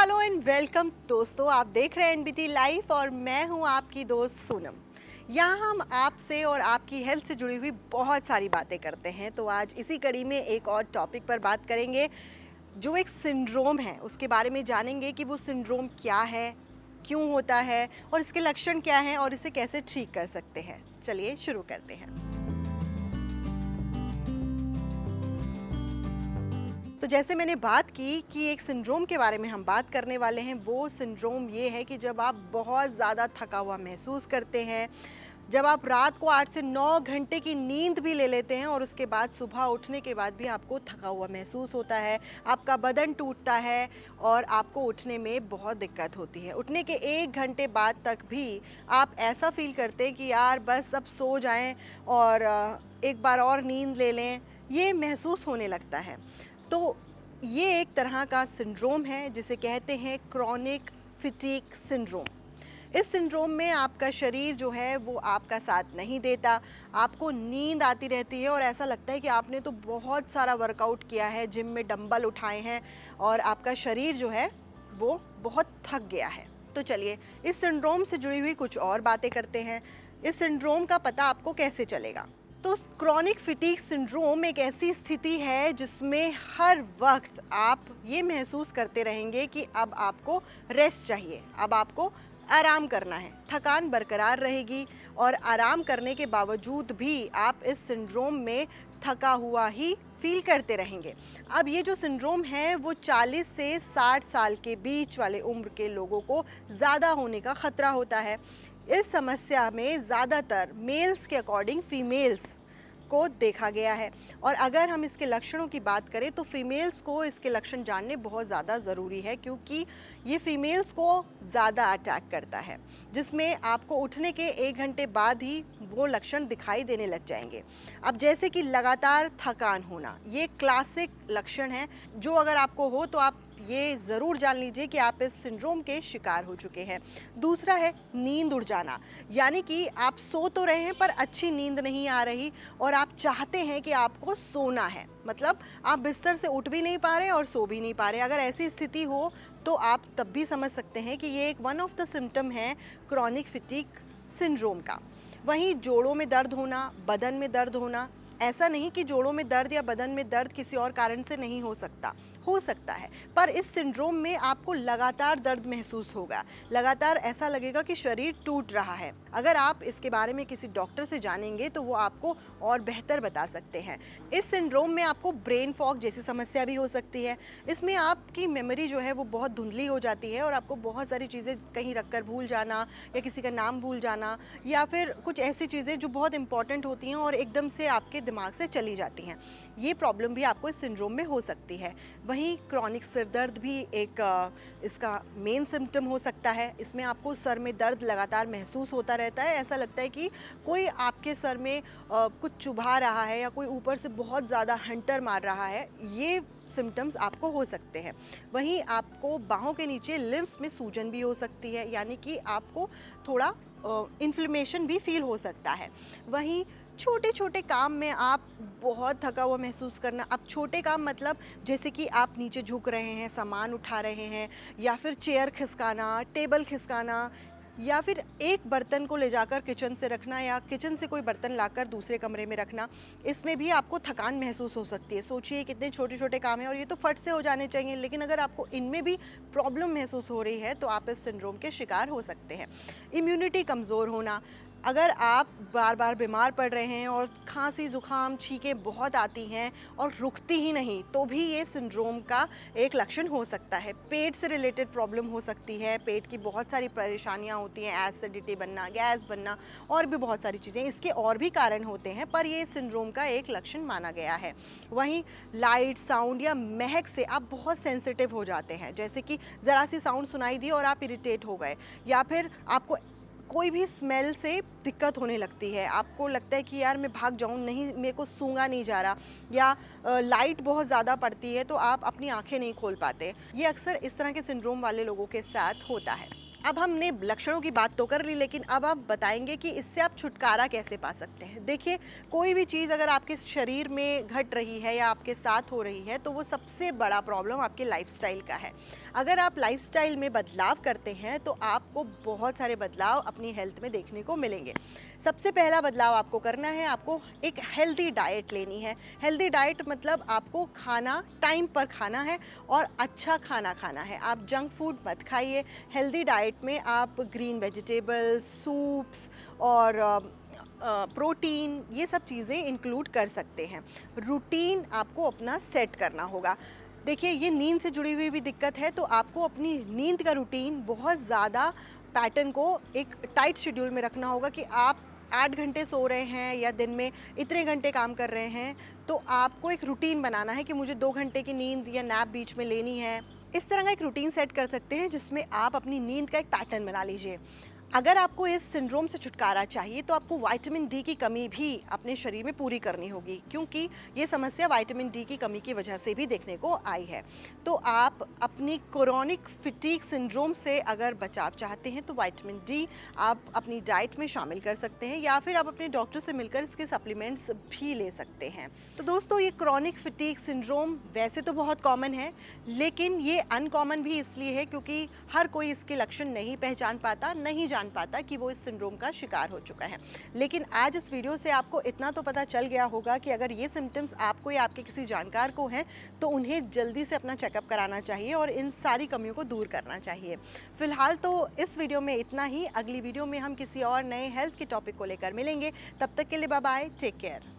Hello and welcome दोस्तों, आप देख रहे हैं एनबीटी लाइव और मैं हूं आपकी दोस्त सोनम। यहाँ हम आपसे और आपकी हेल्थ से जुड़ी हुई बहुत सारी बातें करते हैं। तो आज इसी कड़ी में एक और टॉपिक पर बात करेंगे, जो एक सिंड्रोम है उसके बारे में जानेंगे कि वो सिंड्रोम क्या है, क्यों होता है और इसके लक्षण क्या हैं और इसे कैसे ठीक कर सकते हैं। चलिए शुरू करते हैं। तो जैसे मैंने बात की कि एक सिंड्रोम के बारे में हम बात करने वाले हैं, वो सिंड्रोम ये है कि जब आप बहुत ज़्यादा थका हुआ महसूस करते हैं, जब आप रात को 8 से 9 घंटे की नींद भी ले लेते हैं और उसके बाद सुबह उठने के बाद भी आपको थका हुआ महसूस होता है, आपका बदन टूटता है और आपको उठने में बहुत दिक्कत होती है। उठने के 1 घंटे बाद तक भी आप ऐसा फील करते हैं कि यार बस अब सो जाएं और एक बार और नींद ले लें, ये महसूस होने लगता है। तो ये एक तरह का सिंड्रोम है जिसे कहते हैं क्रॉनिक फटीग सिंड्रोम। इस सिंड्रोम में आपका शरीर जो है वो आपका साथ नहीं देता, आपको नींद आती रहती है और ऐसा लगता है कि आपने तो बहुत सारा वर्कआउट किया है, जिम में डंबल उठाए हैं और आपका शरीर जो है वो बहुत थक गया है। तो चलिए इस सिंड्रोम से जुड़ी हुई कुछ और बातें करते हैं। इस सिंड्रोम का पता आपको कैसे चलेगा? तो क्रॉनिक फटीग सिंड्रोम एक ऐसी स्थिति है जिसमें हर वक्त आप ये महसूस करते रहेंगे कि अब आपको रेस्ट चाहिए, अब आपको आराम करना है। थकान बरकरार रहेगी और आराम करने के बावजूद भी आप इस सिंड्रोम में थका हुआ ही फील करते रहेंगे। अब ये जो सिंड्रोम है वो 40 से 60 साल के बीच वाले उम्र के लोगों को ज़्यादा होने का ख़तरा होता है। इस समस्या में ज़्यादातर मेल्स के अकॉर्डिंग फीमेल्स को देखा गया है और अगर हम इसके लक्षणों की बात करें तो फीमेल्स को इसके लक्षण जानने बहुत ज़्यादा ज़रूरी है, क्योंकि ये फीमेल्स को ज़्यादा अटैक करता है, जिसमें आपको उठने के 1 घंटे बाद ही वो लक्षण दिखाई देने लग जाएंगे। अब जैसे कि लगातार थकान होना, ये क्लासिक लक्षण है जो अगर आपको हो तो आप ये ज़रूर जान लीजिए कि आप इस सिंड्रोम के शिकार हो चुके हैं। दूसरा है नींद उड़ जाना, यानी कि आप सो तो रहे हैं पर अच्छी नींद नहीं आ रही और आप चाहते हैं कि आपको सोना है, मतलब आप बिस्तर से उठ भी नहीं पा रहे और सो भी नहीं पा रहे। अगर ऐसी स्थिति हो तो आप तब भी समझ सकते हैं कि ये एक वन ऑफ द सिम्टम है क्रॉनिक फटीग सिंड्रोम का। वहीं जोड़ों में दर्द होना, बदन में दर्द होना, ऐसा नहीं कि जोड़ों में दर्द या बदन में दर्द किसी और कारण से नहीं हो सकता है, पर इस सिंड्रोम में आपको लगातार दर्द महसूस होगा, लगातार ऐसा लगेगा कि शरीर टूट रहा है। अगर आप इसके बारे में किसी डॉक्टर से जानेंगे तो वो आपको और बेहतर बता सकते हैं। इस सिंड्रोम में आपको ब्रेन फॉग जैसी समस्या भी हो सकती है। इसमें आपकी मेमोरी जो है वो बहुत धुंधली हो जाती है और आपको बहुत सारी चीज़ें कहीं रख कर भूल जाना या किसी का नाम भूल जाना या फिर कुछ ऐसी चीज़ें जो बहुत इंपॉर्टेंट होती हैं और एकदम से आपके दिमाग से चली जाती हैं, ये प्रॉब्लम भी आपको इस सिंड्रोम में हो सकती है। वहीं क्रॉनिक सिर दर्द भी एक इसका मेन सिम्टम हो सकता है। इसमें आपको सर में दर्द लगातार महसूस होता रहता है, ऐसा लगता है कि कोई आपके सर में कुछ चुभा रहा है या कोई ऊपर से बहुत ज़्यादा हंटर मार रहा है, ये सिम्टम्स आपको हो सकते हैं। वहीं आपको बाहों के नीचे लिम्फ्स में सूजन भी हो सकती है, यानी कि आपको थोड़ा इन्फ्लेमेशन भी फील हो सकता है। वहीं छोटे छोटे काम में आप बहुत थका हुआ महसूस करना। अब छोटे काम मतलब जैसे कि आप नीचे झुक रहे हैं, सामान उठा रहे हैं या फिर चेयर खिसकाना, टेबल खिसकाना या फिर एक बर्तन को ले जाकर किचन से रखना या किचन से कोई बर्तन लाकर दूसरे कमरे में रखना, इसमें भी आपको थकान महसूस हो सकती है। सोचिए कितने छोटे छोटे काम हैं और ये तो फट से हो जाने चाहिए, लेकिन अगर आपको इनमें भी प्रॉब्लम महसूस हो रही है तो आप इस सिंड्रोम के शिकार हो सकते हैं। इम्यूनिटी कमज़ोर होना, अगर आप बार बार बीमार पड़ रहे हैं और खांसी जुकाम छींकें बहुत आती हैं और रुकती ही नहीं, तो भी ये सिंड्रोम का एक लक्षण हो सकता है। पेट से रिलेटेड प्रॉब्लम हो सकती है, पेट की बहुत सारी परेशानियां होती हैं, एसिडिटी बनना, गैस बनना और भी बहुत सारी चीज़ें, इसके और भी कारण होते हैं, पर ये सिंड्रोम का एक लक्षण माना गया है। वहीं लाइट, साउंड या महक से आप बहुत सेंसिटिव हो जाते हैं, जैसे कि ज़रा सी साउंड सुनाई दी और आप इरिटेट हो गए, या फिर आपको कोई भी स्मेल से दिक्कत होने लगती है, आपको लगता है कि यार मैं भाग जाऊं, नहीं मेरे को सूंघा नहीं जा रहा, या लाइट बहुत ज़्यादा पड़ती है तो आप अपनी आंखें नहीं खोल पाते। ये अक्सर इस तरह के सिंड्रोम वाले लोगों के साथ होता है। अब हमने लक्षणों की बात तो कर ली, लेकिन अब आप बताएंगे कि इससे आप छुटकारा कैसे पा सकते हैं। देखिए, कोई भी चीज़ अगर आपके शरीर में घट रही है या आपके साथ हो रही है तो वो सबसे बड़ा प्रॉब्लम आपके लाइफस्टाइल का है। अगर आप लाइफस्टाइल में बदलाव करते हैं तो आपको बहुत सारे बदलाव अपनी हेल्थ में देखने को मिलेंगे। सबसे पहला बदलाव आपको करना है, आपको एक हेल्दी डाइट लेनी है। हेल्दी डाइट मतलब आपको खाना टाइम पर खाना है और अच्छा खाना खाना है। आप जंक फूड मत खाइए। हेल्दी डाइट में आप ग्रीन वेजिटेबल्स, सूप्स और प्रोटीन, ये सब चीज़ें इंक्लूड कर सकते हैं। रूटीन आपको अपना सेट करना होगा। देखिए, ये नींद से जुड़ी हुई भी दिक्कत है तो आपको अपनी नींद का रूटीन बहुत ज़्यादा पैटर्न को एक टाइट शेड्यूल में रखना होगा कि आप 8 घंटे सो रहे हैं या दिन में इतने घंटे काम कर रहे हैं, तो आपको एक रूटीन बनाना है कि मुझे 2 घंटे की नींद या नैप बीच में लेनी है। इस तरह का एक रूटीन सेट कर सकते हैं जिसमें आप अपनी नींद का एक पैटर्न बना लीजिए। अगर आपको इस सिंड्रोम से छुटकारा चाहिए तो आपको विटामिन डी की कमी भी अपने शरीर में पूरी करनी होगी, क्योंकि ये समस्या विटामिन डी की कमी की वजह से भी देखने को आई है। तो आप अपनी क्रोनिक फटीग सिंड्रोम से अगर बचाव चाहते हैं तो विटामिन डी आप अपनी डाइट में शामिल कर सकते हैं या फिर आप अपने डॉक्टर से मिलकर इसके सप्लीमेंट्स भी ले सकते हैं। तो दोस्तों, ये क्रोनिक फटीग सिंड्रोम वैसे तो बहुत कॉमन है, लेकिन ये अनकॉमन भी इसलिए है क्योंकि हर कोई इसके लक्षण नहीं पहचान पाता, नहीं जान पाता कि वो इस सिंड्रोम का शिकार हो चुका है। लेकिन आज इस वीडियो से आपको इतना तो पता चल गया होगा कि अगर ये सिम्टम्स आपको या आपके किसी जानकार को हैं तो उन्हें जल्दी से अपना चेकअप कराना चाहिए और इन सारी कमियों को दूर करना चाहिए। फिलहाल तो इस वीडियो में इतना ही। अगली वीडियो में हम किसी और नए हेल्थ के टॉपिक को लेकर मिलेंगे। तब तक के लिए बाय बाय, टेक केयर।